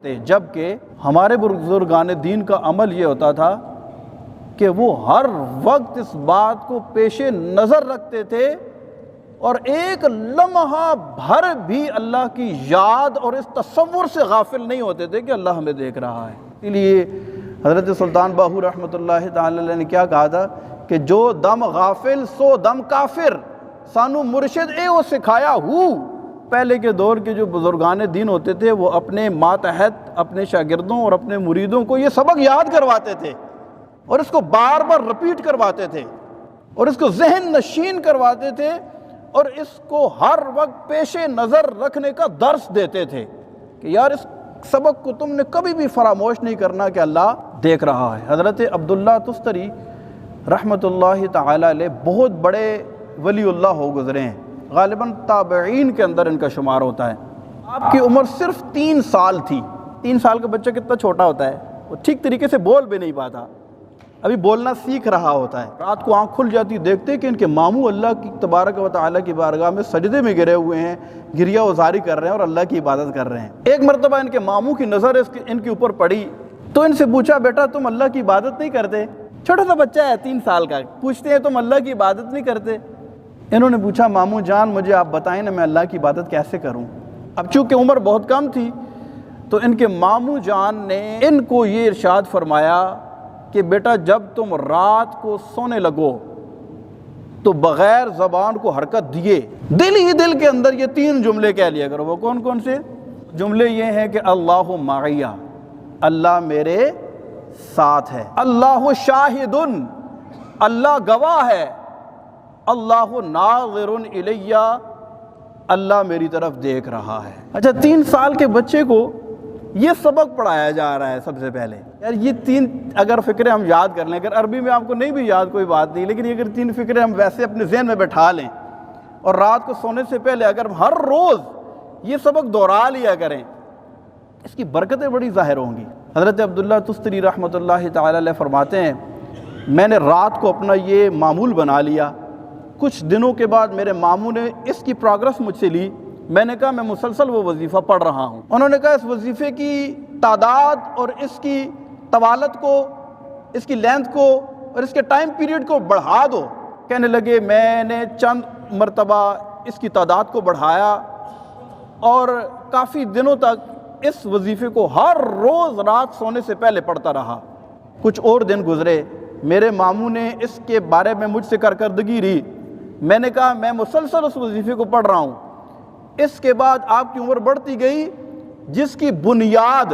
جبکہ ہمارے بزرگان دین کا عمل یہ ہوتا تھا کہ وہ ہر وقت اس بات کو پیش نظر رکھتے تھے اور ایک لمحہ بھر بھی اللہ کی یاد اور اس تصور سے غافل نہیں ہوتے تھے کہ اللہ ہمیں دیکھ رہا ہے۔ اس لیے حضرت سلطان باہو رحمۃ اللہ تعالی علیہ نے کیا کہا تھا کہ جو دم غافل سو دم کافر، سانو مرشد اے وہ سکھایا ہو۔ پہلے کے دور کے جو بزرگان دین ہوتے تھے وہ اپنے ماتحت اپنے شاگردوں اور اپنے مریدوں کو یہ سبق یاد کرواتے تھے اور اس کو بار بار رپیٹ کرواتے تھے اور اس کو ذہن نشین کرواتے تھے اور اس کو ہر وقت پیش نظر رکھنے کا درس دیتے تھے کہ یار اس سبق کو تم نے کبھی بھی فراموش نہیں کرنا کہ اللہ دیکھ رہا ہے۔ حضرت عبداللہ تستری رحمۃ اللہ تعالی علیہ بہت بڑے ولی اللہ ہو گزرے ہیں، غالباً تابعین کے اندر ان کا شمار ہوتا ہے۔ آپ کی عمر صرف 3 سال تھی۔ 3 سال کا بچہ کتنا چھوٹا ہوتا ہے، وہ ٹھیک طریقے سے بول بھی نہیں پاتا، ابھی بولنا سیکھ رہا ہوتا ہے۔ رات کو آنکھ کھل جاتی، دیکھتے کہ ان کے ماموں اللہ کی تبارک و تعالیٰ کی بارگاہ میں سجدے میں گرے ہوئے ہیں، گریہ وزاری کر رہے ہیں اور اللہ کی عبادت کر رہے ہیں۔ ایک مرتبہ ان کے ماموں کی نظر ان کے اوپر پڑی تو ان سے پوچھا، بیٹا تم اللہ کی عبادت نہیں کرتے؟ چھوٹا سا بچہ ہے 3 سال کا، پوچھتے ہیں تم اللہ کی عبادت نہیں کرتے؟ انہوں نے پوچھا، ماموں جان مجھے آپ بتائیں نا میں اللہ کی عبادت کیسے کروں؟ اب چونکہ عمر بہت کم تھی تو ان کے ماموں جان نے ان کو یہ ارشاد فرمایا کہ بیٹا جب تم رات کو سونے لگو تو بغیر زبان کو حرکت دیے دل ہی دل کے اندر یہ 3 جملے کہہ لیا کرو۔ وہ کون کون سے جملے؟ یہ ہیں کہ اللہ معیہ، اللہ میرے ساتھ ہے، اللہ شاہد، اللہ گواہ ہے، اللہ ناظر الیہ، اللہ میری طرف دیکھ رہا ہے۔ اچھا 3 سال کے بچے کو یہ سبق پڑھایا جا رہا ہے سب سے پہلے۔ یار یہ 3 اگر فکریں ہم یاد کر لیں، اگر عربی میں آپ کو نہیں بھی یاد کوئی بات نہیں، لیکن یہ اگر 3 فکریں ہم ویسے اپنے ذہن میں بٹھا لیں اور رات کو سونے سے پہلے اگر ہم ہر روز یہ سبق دہرا لیا کریں، اس کی برکتیں بڑی ظاہر ہوں گی۔ حضرت عبداللہ تستری رحمۃ اللہ تعالی علیہ فرماتے ہیں میں نے رات کو اپنا یہ معمول بنا لیا، کچھ دنوں کے بعد میرے ماموں نے اس کی پروگرس مجھ سے لی، میں نے کہا میں مسلسل وہ وظیفہ پڑھ رہا ہوں۔ انہوں نے کہا اس وظیفے کی تعداد اور اس کی طوالت کو، اس کی لینتھ کو اور اس کے ٹائم پیریڈ کو بڑھا دو۔ کہنے لگے میں نے چند مرتبہ اس کی تعداد کو بڑھایا اور کافی دنوں تک اس وظیفے کو ہر روز رات سونے سے پہلے پڑھتا رہا۔ کچھ اور دن گزرے، میرے ماموں نے اس کے بارے میں مجھ سے کارکردگی لی، میں نے کہا میں مسلسل اس وظیفے کو پڑھ رہا ہوں۔ اس کے بعد آپ کی عمر بڑھتی گئی، جس کی بنیاد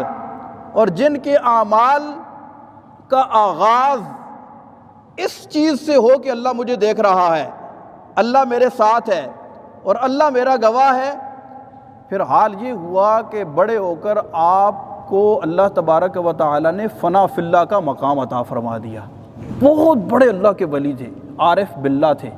اور جن کے اعمال کا آغاز اس چیز سے ہو کہ اللہ مجھے دیکھ رہا ہے، اللہ میرے ساتھ ہے اور اللہ میرا گواہ ہے، پھر حال یہ ہوا کہ بڑے ہو کر آپ کو اللہ تبارک و تعالی نے فنا فی اللہ کا مقام عطا فرما دیا۔ بہت بڑے اللہ کے ولی تھے، عارف باللہ تھے۔